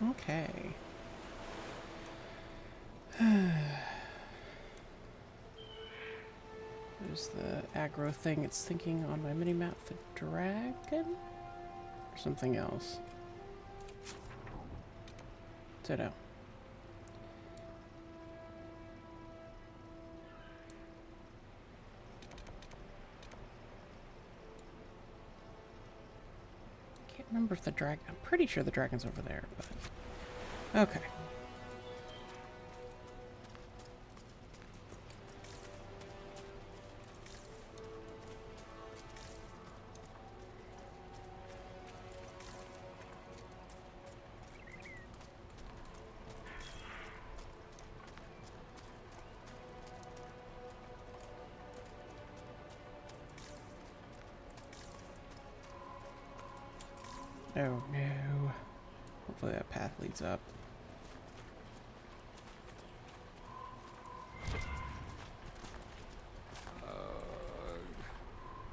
Okay. There's the aggro thing it's thinking on my mini-map for dragon? Or something else? Don't know. Can't remember if the dragon... I'm pretty sure the dragon's over there, but... Okay. Oh no. Hopefully that path leads up.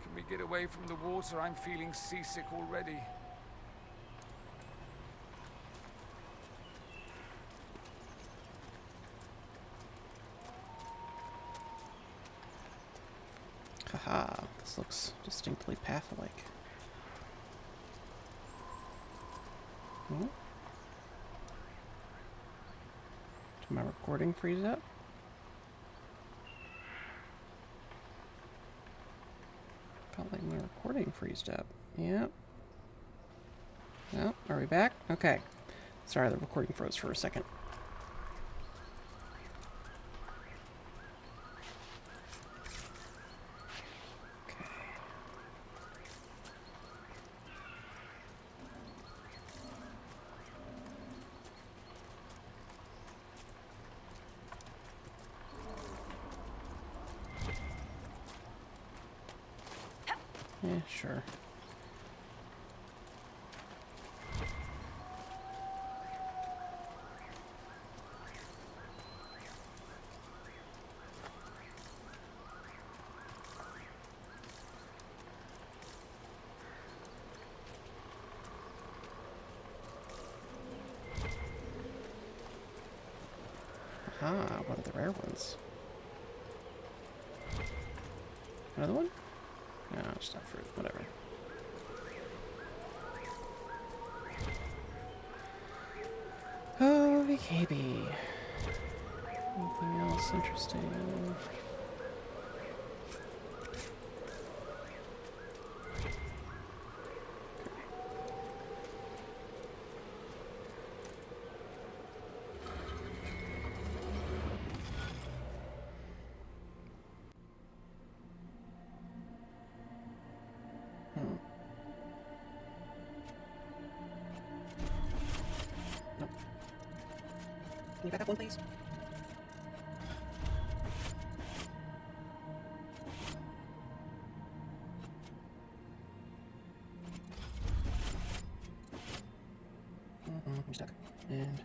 Can we get away from the water? I'm feeling seasick already. Haha, this looks distinctly path-like. Hmm? Did my recording freeze up? Felt like my recording freezed up. Yep. Oh, are we back? Okay. Sorry, the recording froze for a second. Okay. Yeah, sure. Aha, one of the rare ones. Another one? No, just not fruit. Whatever. Oh, BKB. Anything else interesting? Hmm. Nope. Can you back up one, please? I'm stuck. And...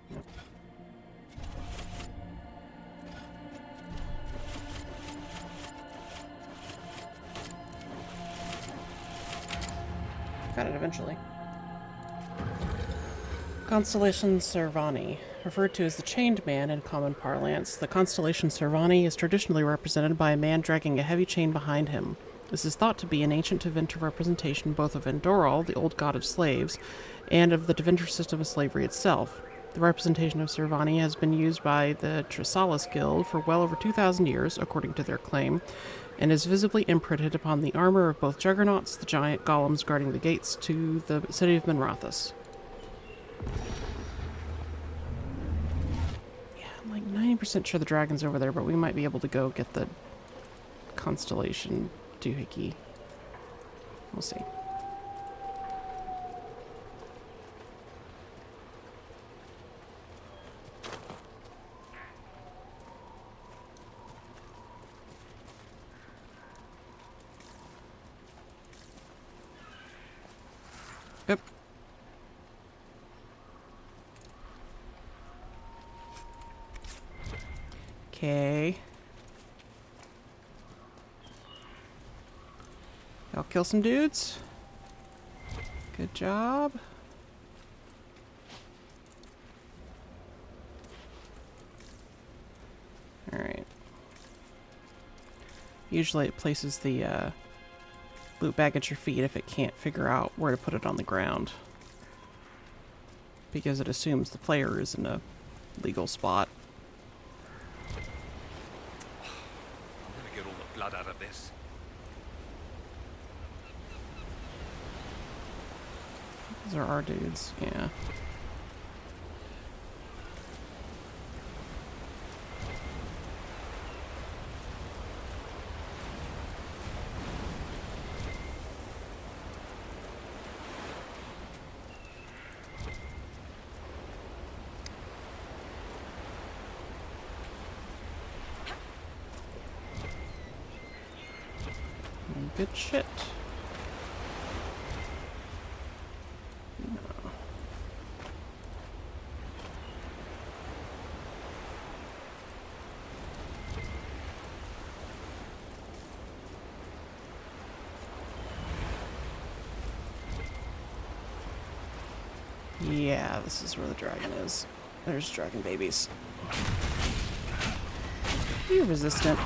Nope. Got it eventually. Constellation Servani. Referred to as the Chained Man in common parlance, the constellation Servani is traditionally represented by a man dragging a heavy chain behind him. This is thought to be an ancient Tevinter representation both of Endoral, the old god of slaves, and of the Tevinter system of slavery itself. The representation of Servani has been used by the Trisalis Guild for well over 2,000 years, according to their claim, and is visibly imprinted upon the armor of both juggernauts, the giant golems guarding the gates to the city of Minrathous. Yeah, I'm like 90% sure the dragon's over there, but we might be able to go get the constellation doohickey. We'll see. Yep. Okay. Y'all kill some dudes. Good job. Alright. Usually it places the loot bag at your feet if it can't figure out where to put it on the ground. Because it assumes the player is in a legal spot. I'm gonna get all the blood out of this. Those are our dudes, yeah. Good shit. No. Yeah, this is where the dragon is. There's dragon babies. You're resistant.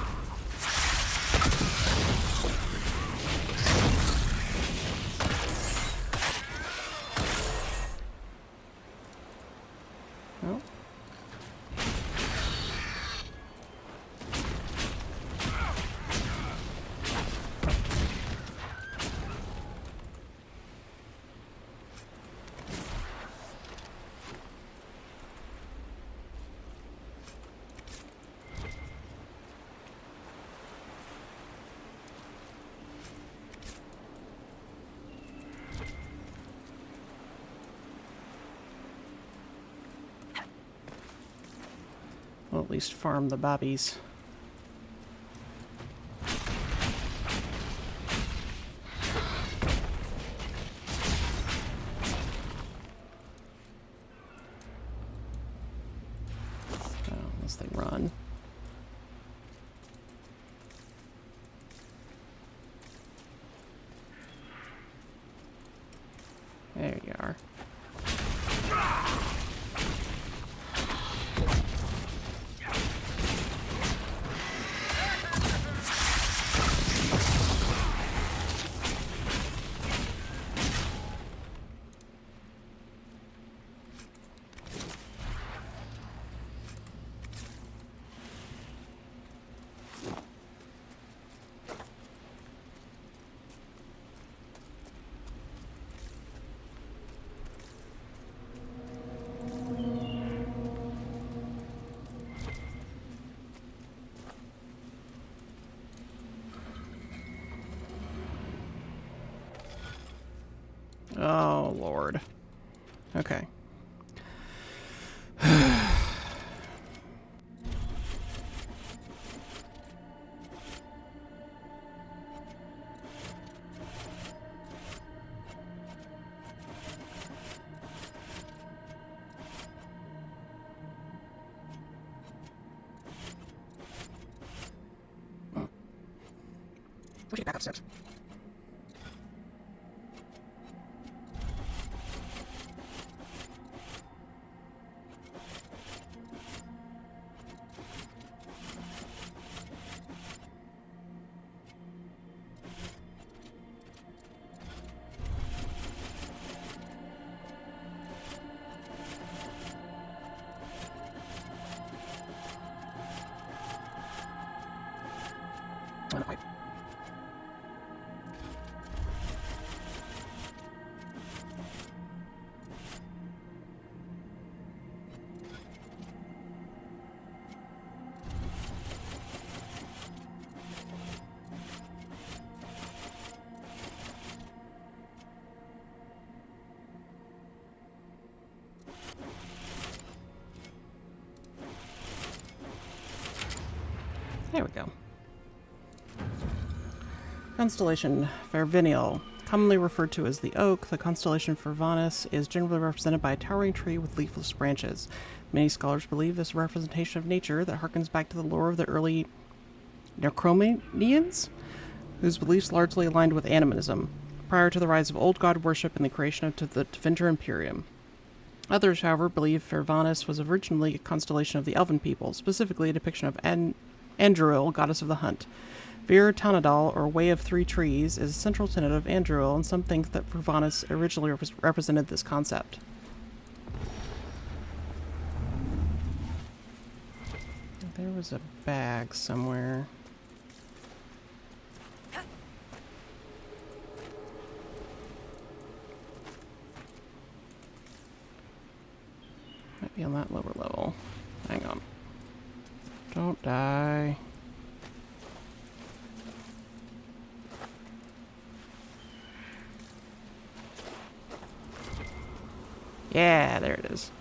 Oh. We'll at least farm the bobbies. Oh, this thing run. There you are. Oh, Lord. Okay. Okay, back upstairs. On the pipe. There we go. Constellation Vervinial. Commonly referred to as the oak, the constellation Furvanus is generally represented by a towering tree with leafless branches. Many scholars believe this is a representation of nature that harkens back to the lore of the early Necromanians, whose beliefs largely aligned with animism, prior to the rise of old god worship and the creation of the Tevinter Imperium. Others, however, believe Furvanus was originally a constellation of the Elven people, specifically a depiction of Andruil, goddess of the hunt. Vir Tanadal, or Way of Three Trees, is a central tenet of Andruil, and some think that Furvanus originally represented this concept. There was a bag somewhere. Might be on that lower level. Hang on. Don't die. Yeah, there it is.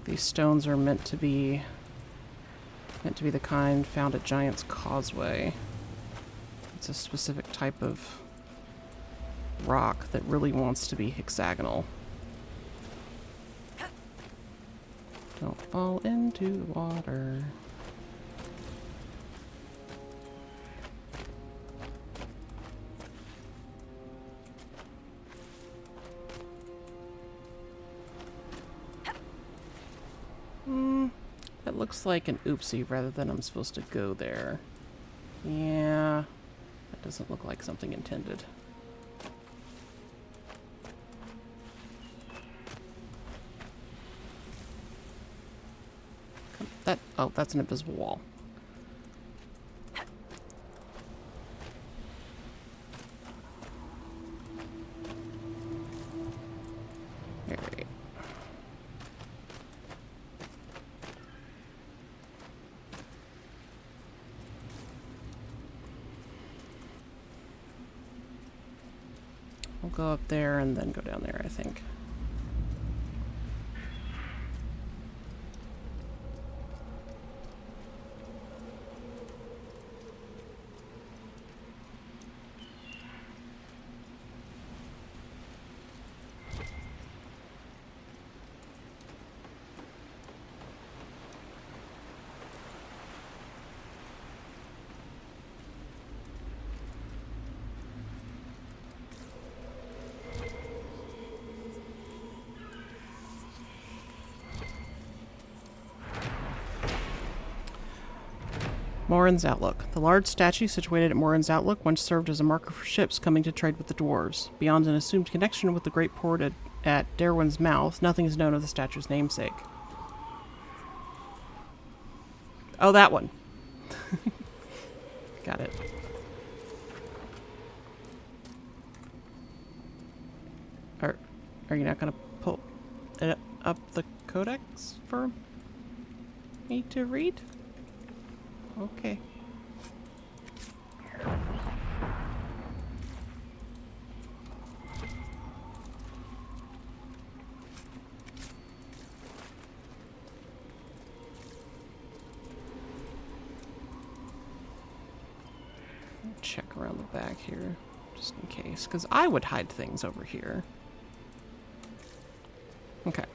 These stones are meant to be the kind found at Giant's Causeway. It's a specific type of rock that really wants to be hexagonal. Don't fall into the water. That looks like an oopsie rather than I'm supposed to go there. Yeah, that doesn't look like something intended. Oh, that's an invisible wall. Alright. We'll go up there and then go down there, I think. Morin's Outlook. The large statue situated at Morin's Outlook once served as a marker for ships coming to trade with the dwarves. Beyond an assumed connection with the great port at Derwin's Mouth, nothing is known of the statue's namesake. Oh, that one. Got it. Are you not going to pull it up the codex for me to read? Okay. Check around the back here, just in case, because I would hide things over here. Okay.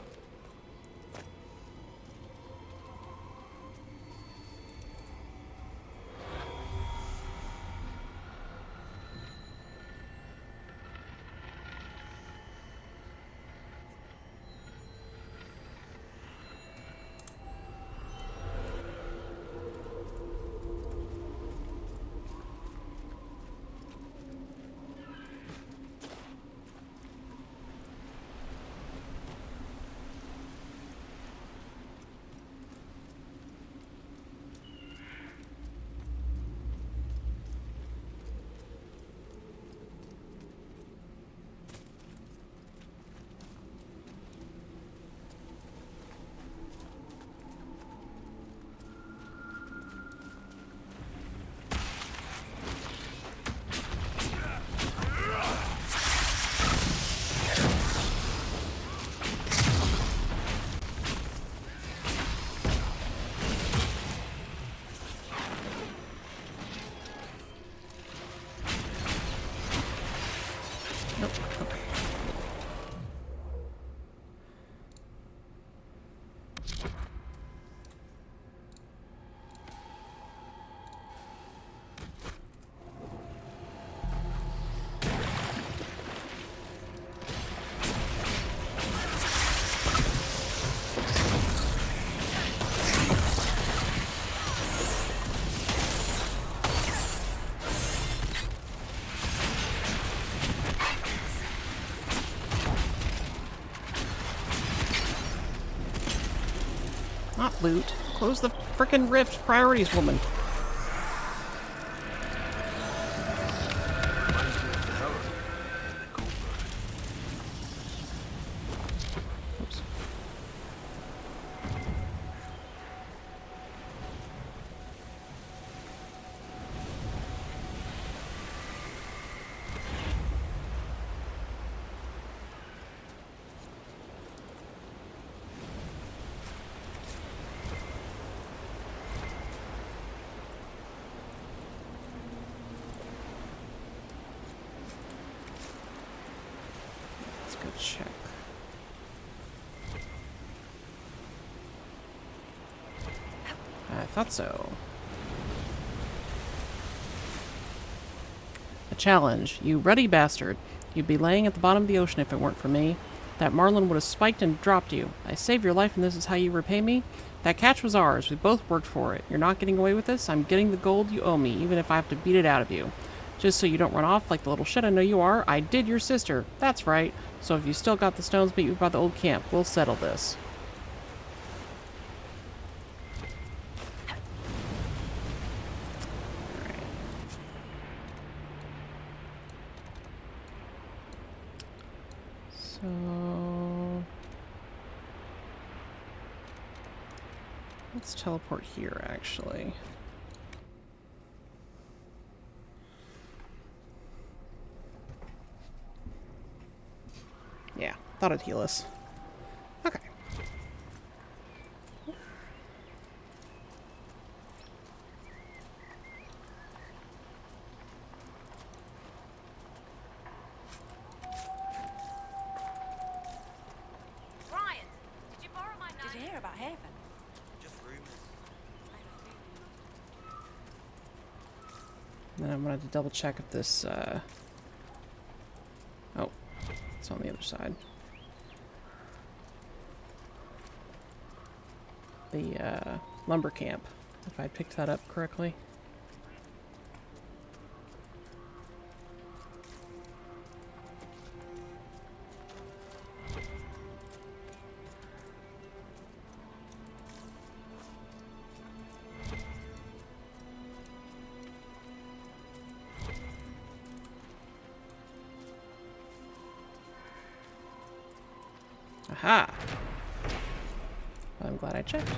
loot. Close the frickin' rift. Priorities, woman. Reminds me of the Helen in the cold blood. Oops. Let's go check. I thought so. A challenge. You ruddy bastard. You'd be laying at the bottom of the ocean if it weren't for me. That marlin would have spiked and dropped you. I saved your life and this is how you repay me? That catch was ours. We both worked for it. You're not getting away with this. I'm getting the gold you owe me, even if I have to beat it out of you. Just so you don't run off like the little shit I know you are, I did your sister. That's right. So if you still got the stones, meet me by the old camp. We'll settle this. So let's teleport here, actually. Yeah, thought it'd heal us. Okay. Brian, did you borrow my knife? Did you hear about Haven? Just rumors. Then I'm gonna have to double check if this, oh, it's on the other side. The, lumber camp, if I picked that up correctly. Aha! Well, I'm glad I checked.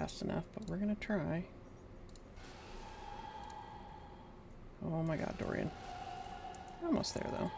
fast enough, but we're gonna try. Oh my god, Dorian. Almost there, though.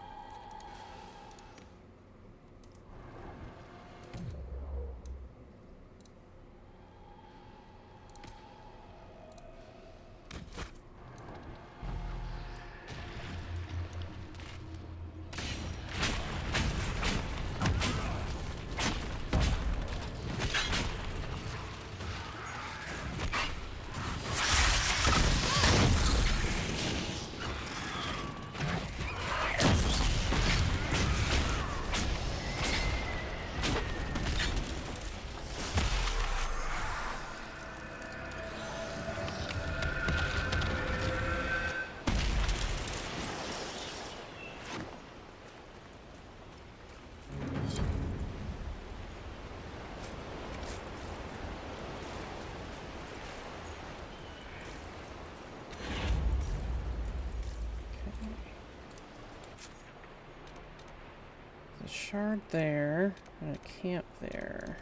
A shard there, and a camp there.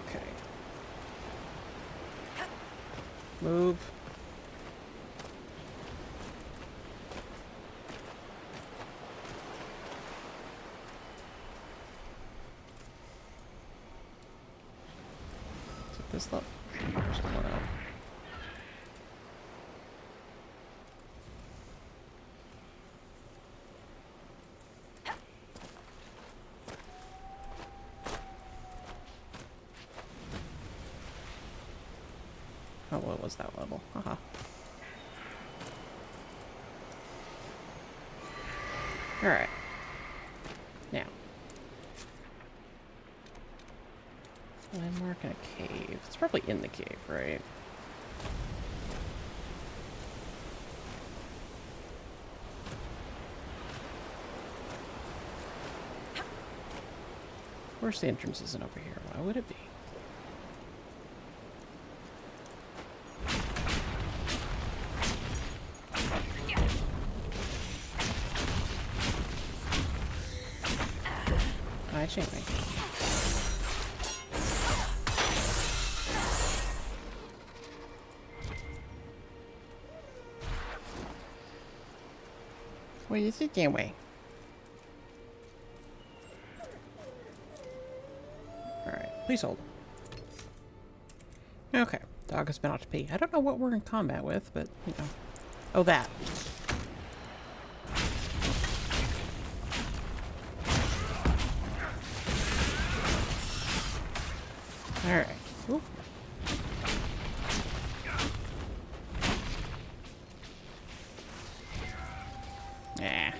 Okay. Move. This level. There's one out. Oh, what was that level? Haha. Alright. Now. Landmark in a cave. It's probably in the cave, right? Of course the entrance isn't over here. Why would it be? Hi, Jamie. What is it anyway? Alright, please hold. Okay, dog has been out to pee. I don't know what we're in combat with, but, you know. Oh, that. Alright. Ooh. Yeah.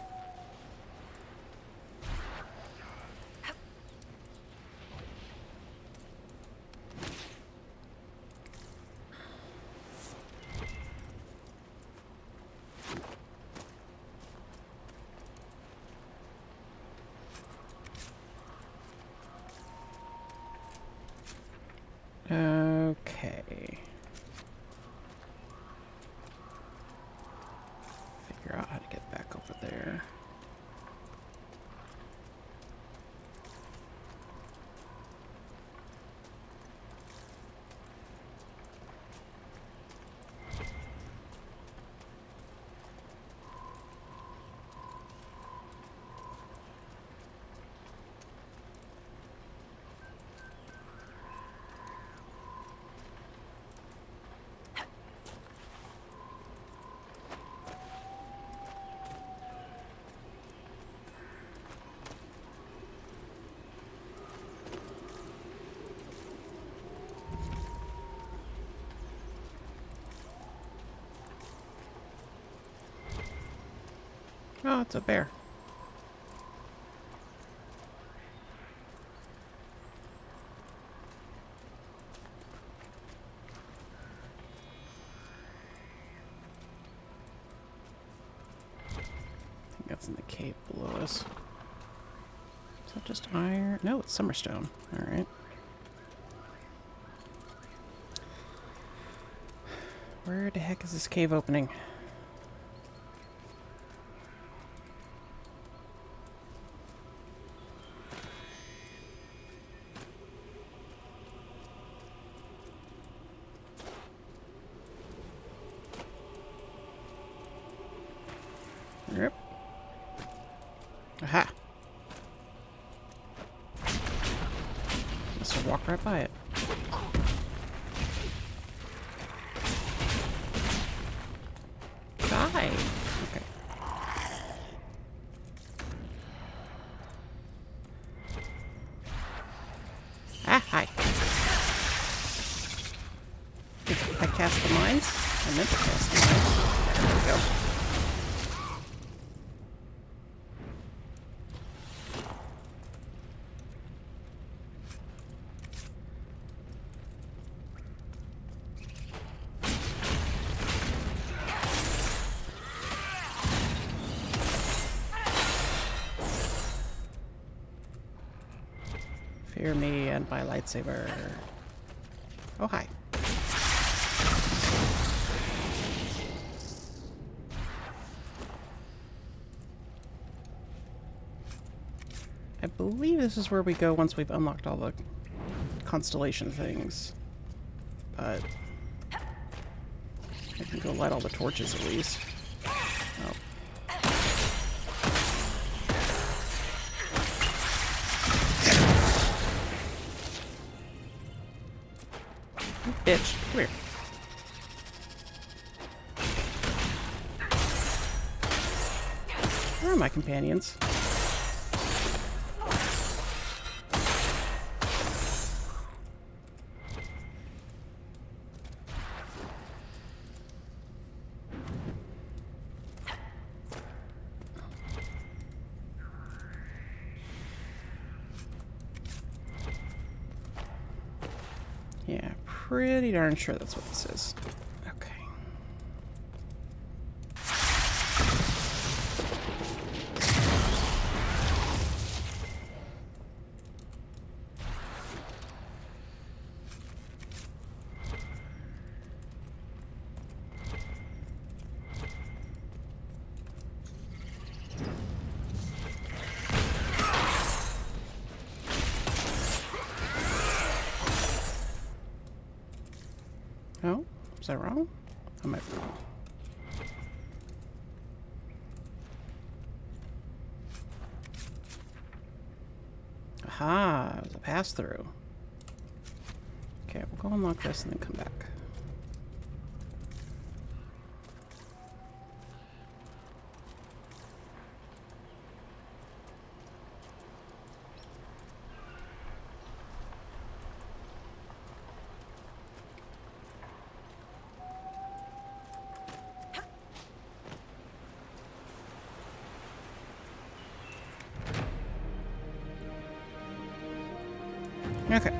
Okay. Figure out how to get back over there. Oh, it's a bear. I think that's in the cave below us. Is that just iron? No, it's summerstone. Alright. Where the heck is this cave opening? Yep. Aha! Just walk right by it. Die! Okay. Ah, hi. Did I cast the mines? I meant to cast the mines. There we go. Fear me and my lightsaber. Oh, hi. I believe this is where we go once we've unlocked all the constellation things. But I can go light all the torches at least. Oh. Bitch, come here. Where are my companions? Yeah, pretty darn sure that's what this is. Okay. Oh, is that wrong? I might be wrong. Aha, it was a pass-through. Okay, we'll go unlock this and then come back. Okay.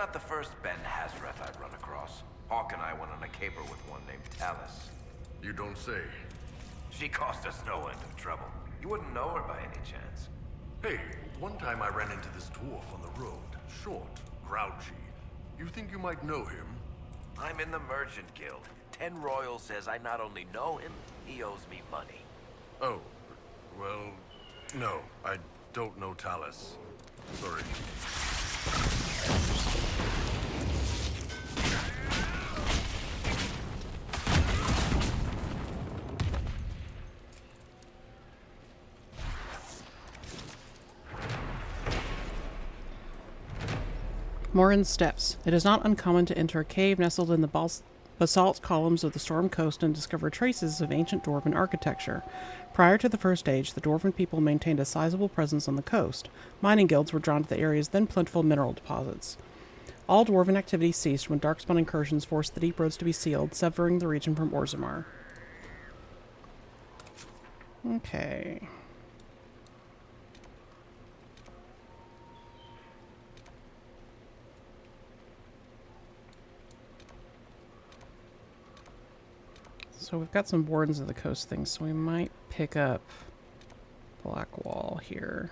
not the first Ben Hazrath I've run across. Hawk and I went on a caper with one named Talus. You don't say. She caused us no end of trouble. You wouldn't know her by any chance. Hey, one time I ran into this dwarf on the road. Short, grouchy. You think you might know him? I'm in the Merchant Guild. 10 Royal says I not only know him, he owes me money. Oh, well, no, I don't know Talus. Sorry. Morin's Steps. It is not uncommon to enter a cave nestled in the basalt columns of the storm coast and discover traces of ancient dwarven architecture. Prior to the First Age, the dwarven people maintained a sizable presence on the coast. Mining guilds were drawn to the area's then plentiful mineral deposits. All dwarven activity ceased when darkspawn incursions forced the deep roads to be sealed, severing the region from Orzammar. Okay. So we've got some Wardens of the Coast things, so we might pick up Blackwall here.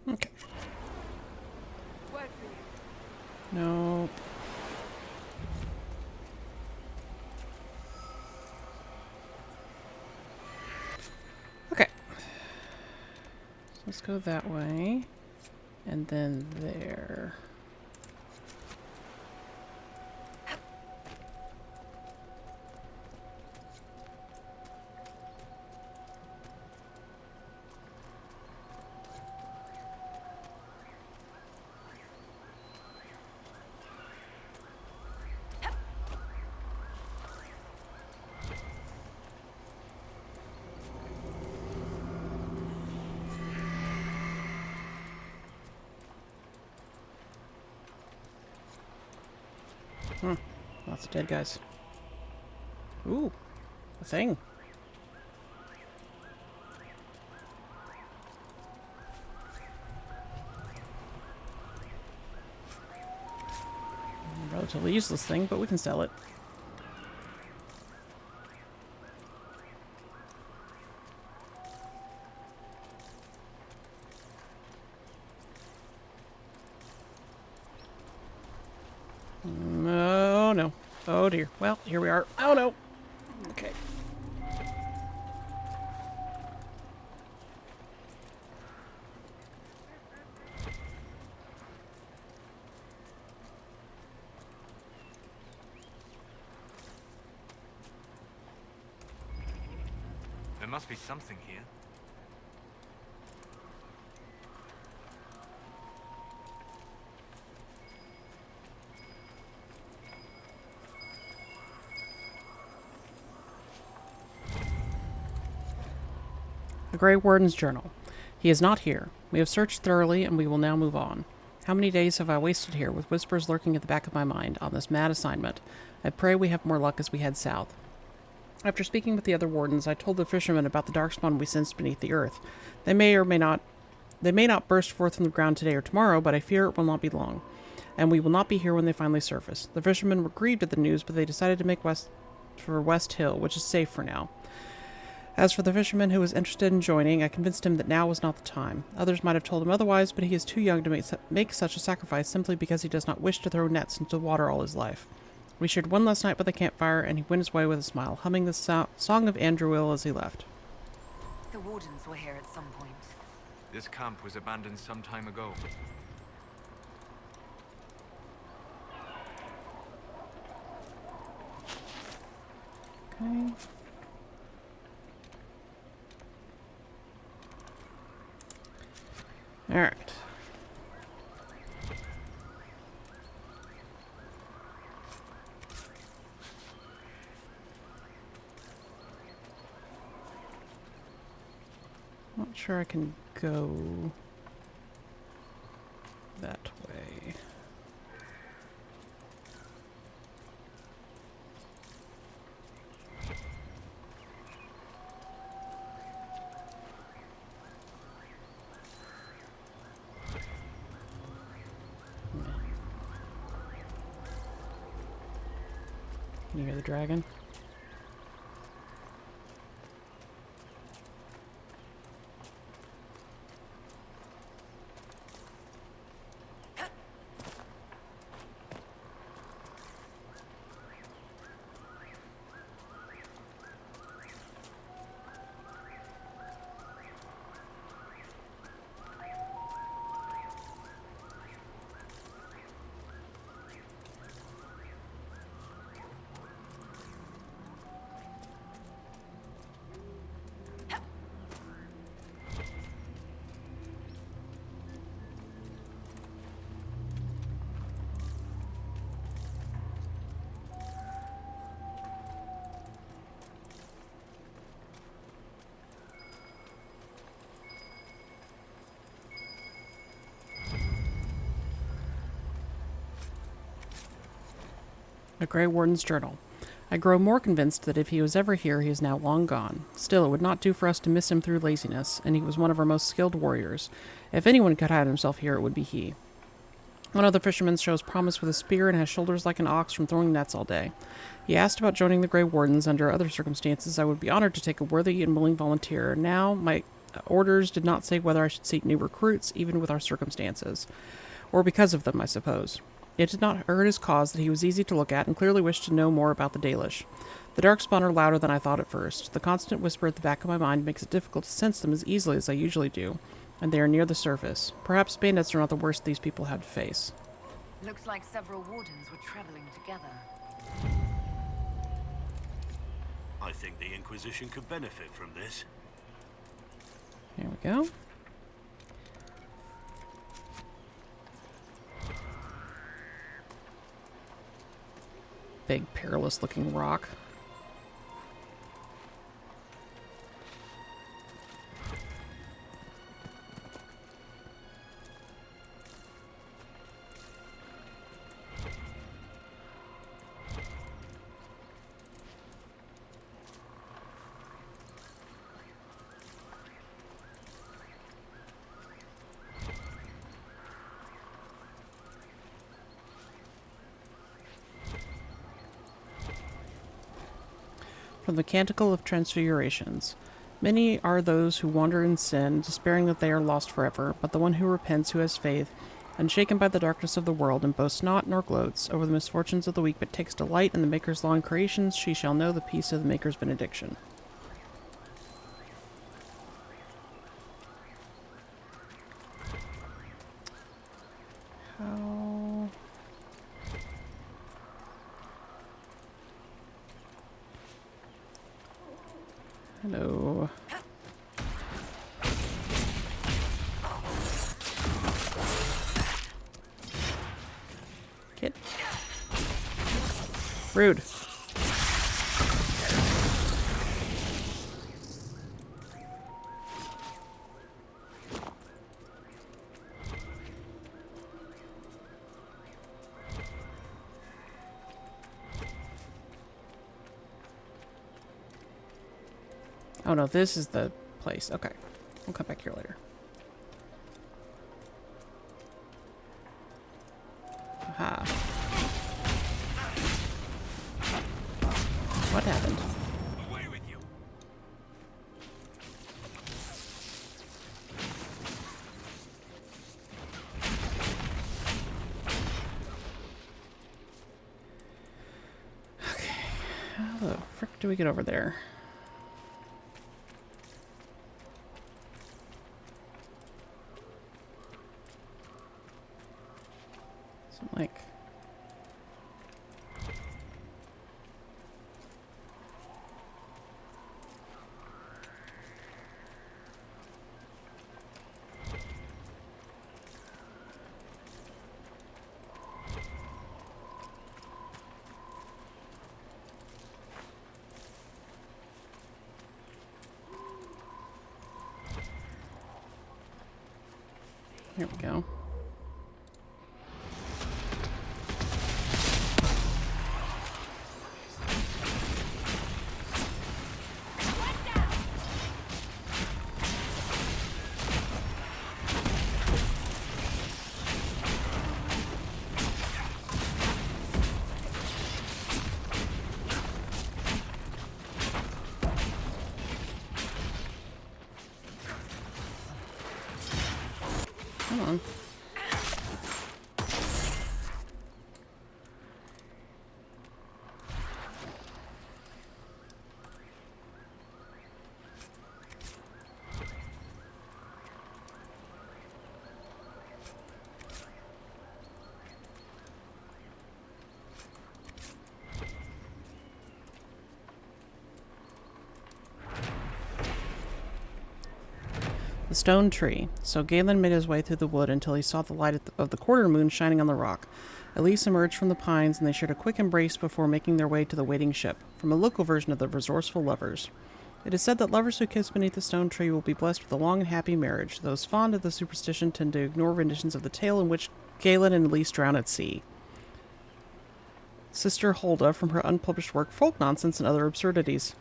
Okay. Work for you. No. Okay. So let's go that way. And then there. Lots of dead guys. Ooh, a thing. Relatively useless thing, but we can sell it. Oh, no. Oh, dear. Well, here we are. Oh, no. Okay. There must be something here. The Grey Warden's journal. He is not here. We have searched thoroughly, and we will now move on. How many days have I wasted here, with whispers lurking at the back of my mind, on this mad assignment? I pray we have more luck as we head south. After speaking with the other wardens, I told the fishermen about the darkspawn we sensed beneath the earth. They may not burst forth from the ground today or tomorrow, but I fear it will not be long, and we will not be here when they finally surface. The fishermen were grieved at the news, but they decided to make for West Hill, which is safe for now. As for the fisherman who was interested in joining, I convinced him that now was not the time. Others might have told him otherwise, but he is too young to make such a sacrifice simply because he does not wish to throw nets into the water all his life. We shared one last night by the campfire, and he went his way with a smile, humming the song of Andrewill as he left. The wardens were here at some point. This camp was abandoned some time ago. Okay. Alright. Not sure I can go that way. Can you hear the dragon? A Grey Warden's journal. I grow more convinced that if he was ever here, he is now long gone. Still, it would not do for us to miss him through laziness, and he was one of our most skilled warriors. If anyone could hide himself here, it would be he. One of the fishermen shows promise with a spear and has shoulders like an ox from throwing nets all day. He asked about joining the Grey Wardens. Under other circumstances, I would be honored to take a worthy and willing volunteer. Now, my orders did not say whether I should seek new recruits, even with our circumstances. Or because of them, I suppose. It did not hurt his cause that he was easy to look at and clearly wished to know more about the Dalish. The darkspawn are louder than I thought at first. The constant whisper at the back of my mind makes it difficult to sense them as easily as I usually do, and they are near the surface. Perhaps bandits are not the worst these people have to face. Looks like several wardens were traveling together. I think the Inquisition could benefit from this. Here we go. Big, perilous-looking rock. From the Canticle of Transfigurations. Many are those who wander in sin, despairing that they are lost forever, but the one who repents, who has faith, unshaken by the darkness of the world, and boasts not nor gloats over the misfortunes of the weak, but takes delight in the Maker's law and creations, she shall know the peace of the Maker's benediction. How... Hello. Kid. Rude. Oh no, this is the place. Okay. We'll come back here later. Aha. What happened? Away with you! Okay. How the frick do we get over there? Like, here we go. Come on. The stone tree. So Galen made his way through the wood until he saw the light of the quarter moon shining on the rock. Elise emerged from the pines, and they shared a quick embrace before making their way to the waiting ship, from a local version of the resourceful lovers. It is said that lovers who kiss beneath the stone tree will be blessed with a long and happy marriage. Those fond of the superstition tend to ignore renditions of the tale in which Galen and Elise drown at sea. Sister Hulda from her unpublished work Folk Nonsense and Other Absurdities.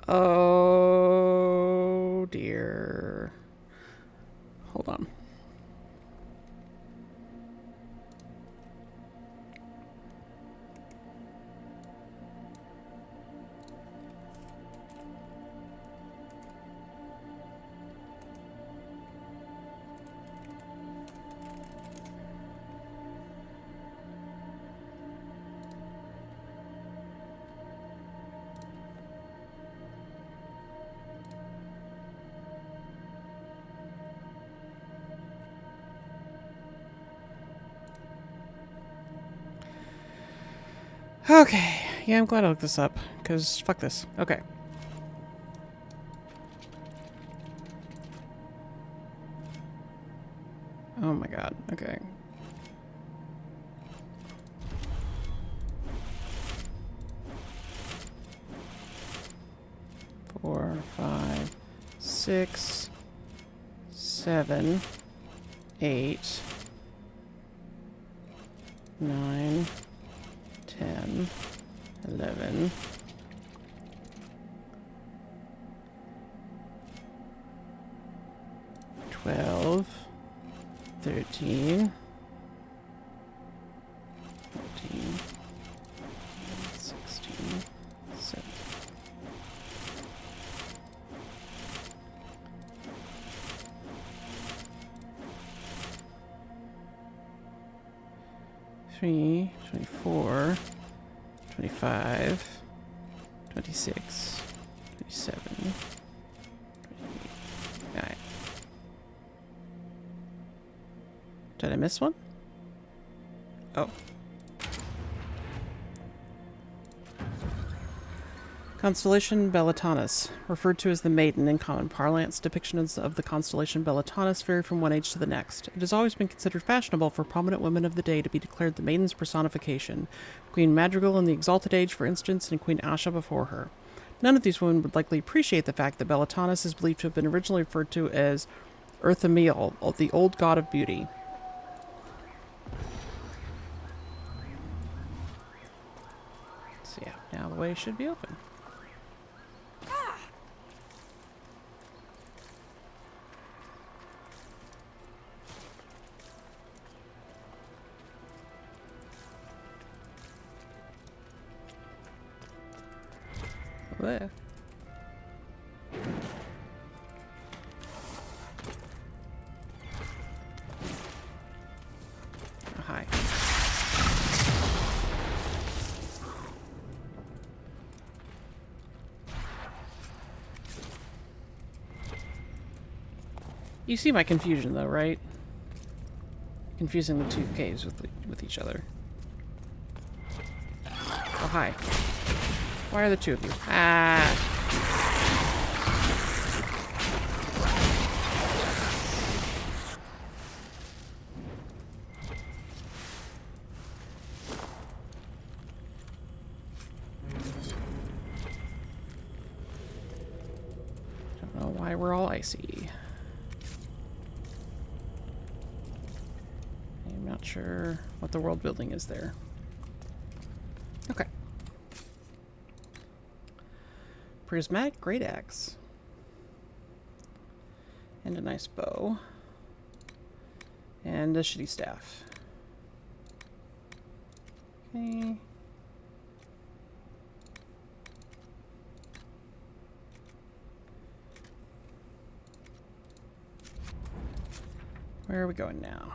Oh dear. Hold on. Okay. Yeah, I'm glad I looked this up, because fuck this. Okay. Oh my god. Okay. Four, 5, 6, 7, 8, 9, 10, 11, 12, 12, 13, 14, 16, 17. Three, 24, 25, 26, 27, 28. Alright. Did I miss one? Oh. Constellation Bellatanus, referred to as the Maiden in common parlance. Depictions of the constellation Bellatanus vary from one age to the next. It has always been considered fashionable for prominent women of the day to be declared the Maiden's personification. Queen Madrigal in the Exalted Age, for instance, and Queen Asha before her. None of these women would likely appreciate the fact that Bellatanus is believed to have been originally referred to as Earthamiel, the old god of beauty. So yeah, now the way should be open. There. Oh, hi. You see my confusion, though, right? Confusing the two caves with each other. Oh, hi. Why are the two of you? Ah! Don't know why we're all icy. I'm not sure what the world building is there. Okay. Prismatic great axe. And a nice bow. And a shitty staff. Okay. Where are we going now?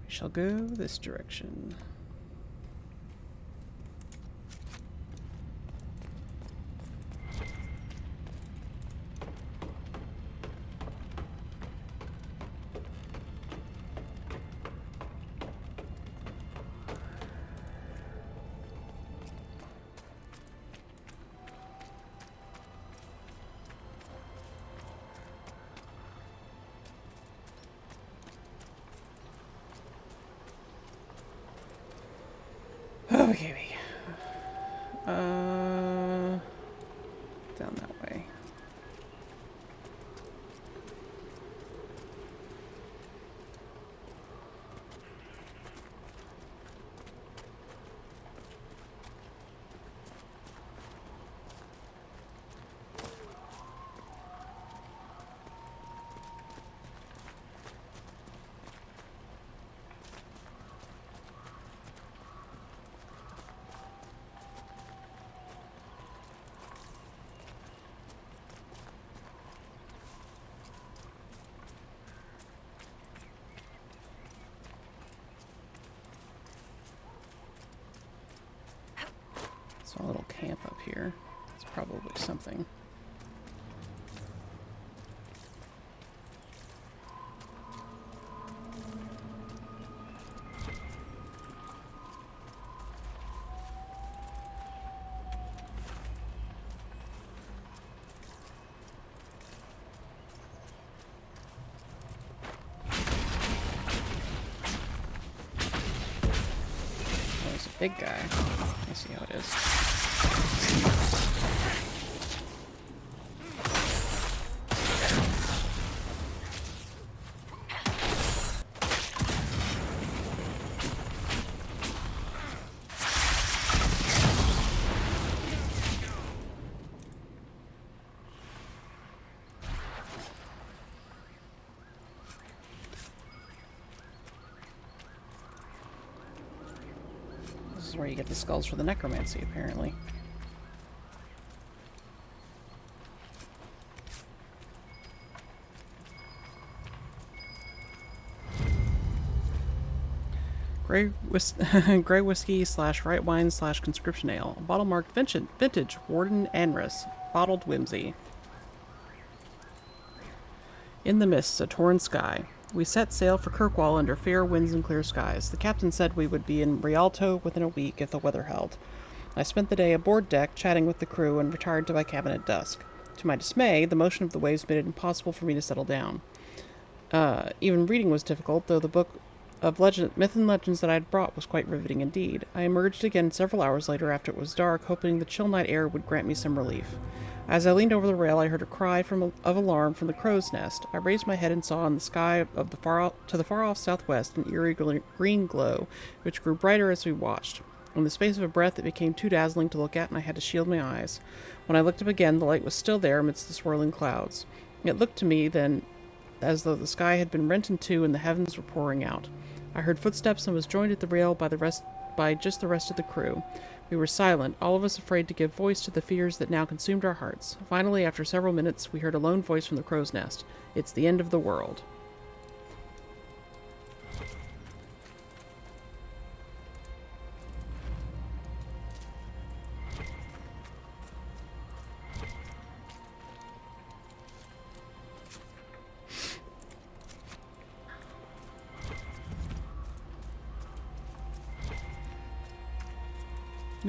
Shall go this direction. Okay. Down that way. So a little camp up here. It's probably something. Oh, he's a big guy. I see how it is. where you get the skulls for the necromancy, apparently. Grey whiskey / right wine / conscription ale. A bottle marked vintage Warden Anris. Bottled whimsy. In the mists, a torn sky. We set sail for Kirkwall under fair winds and clear skies. The captain said we would be in Rialto within a week if the weather held. I spent the day aboard deck, chatting with the crew, and retired to my cabin at dusk. To my dismay, the motion of the waves made it impossible for me to settle down. Even reading was difficult, though the book of myth and legends that I had brought was quite riveting indeed. I emerged again several hours later after it was dark, hoping the chill night air would grant me some relief. As I leaned over the rail, I heard a cry of alarm from the crow's nest. I raised my head and saw in the sky of the far-off southwest an eerie green glow, which grew brighter as we watched. In the space of a breath, it became too dazzling to look at, and I had to shield my eyes. When I looked up again, the light was still there amidst the swirling clouds. It looked to me then as though the sky had been rent in two and the heavens were pouring out. I heard footsteps and was joined at the rail by just the rest of the crew. We were silent, all of us afraid to give voice to the fears that now consumed our hearts. Finally, after several minutes, we heard a lone voice from the crow's nest. It's the end of the world.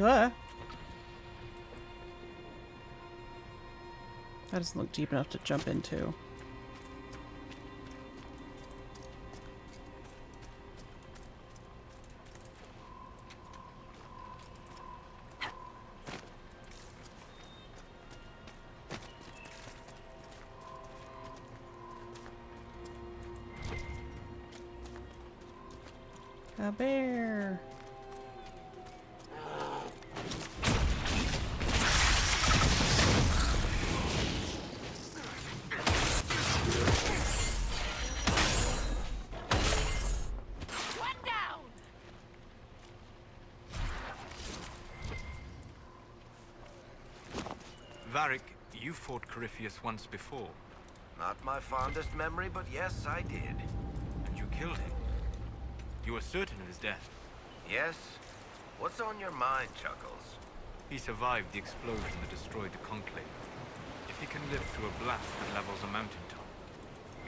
Ah. That doesn't look deep enough to jump into. A bear. Varric, you fought Corypheus once before, Not my fondest memory, but yes, I did. and you killed him. You were certain of his death. Yes? What's on your mind, Chuckles? He survived the explosion that destroyed the Conclave. If he can live through a blast that levels a mountaintop,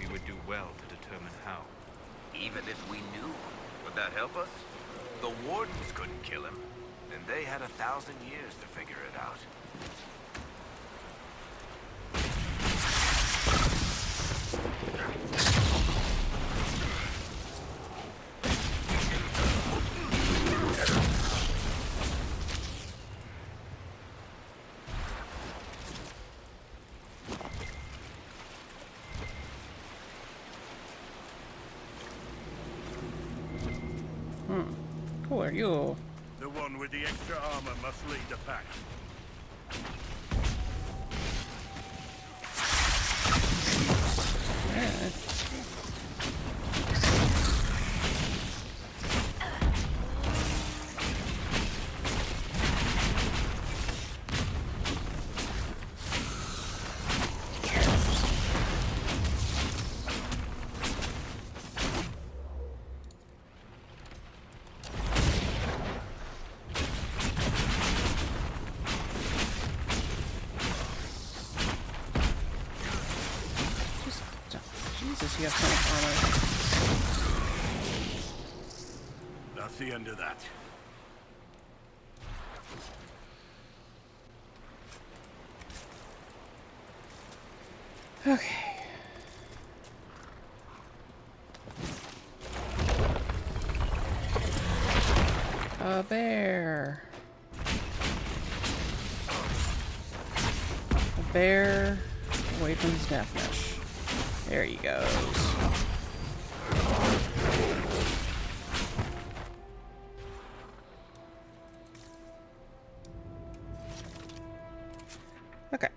we would do well to determine how. Even if we knew, would that help us? The Wardens couldn't kill him, and they had 1,000 years to figure it out. Who are you? The one with the extra armor must lead the pack. Jesus, you have so much armor. That's the end of that. Okay. A bear. A bear away from his death mesh. There he goes. Okay.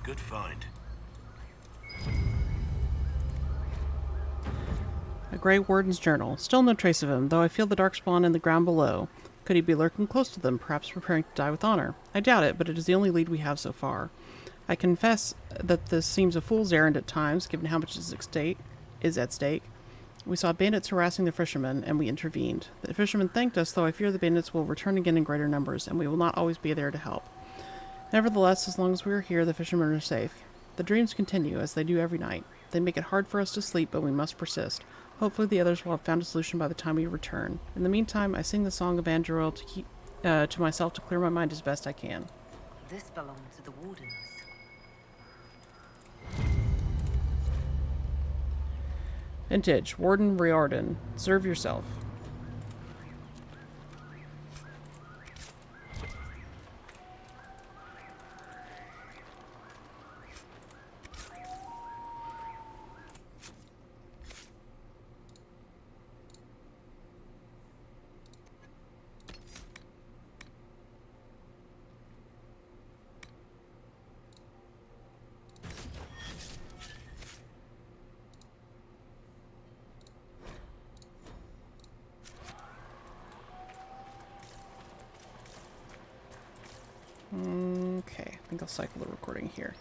Good find. A Grey Warden's journal. Still no trace of him, though I feel the darkspawn in the ground below. Could he be lurking close to them, perhaps preparing to die with honor? I doubt it, but it is the only lead we have so far. I confess that this seems a fool's errand at times, given how much is at stake. We saw bandits harassing the fishermen, and we intervened. The fishermen thanked us, though I fear the bandits will return again in greater numbers, and we will not always be there to help. Nevertheless, as long as we are here, the fishermen are safe. The dreams continue, as they do every night. They make it hard for us to sleep, but we must persist. Hopefully the others will have found a solution by the time we return. In the meantime, I sing the song of Andoril to keep to myself to clear my mind as best I can. This belonged to the wardens. Vintage, Warden Riordan. Serve yourself. Okay, I think I'll cycle the recording here.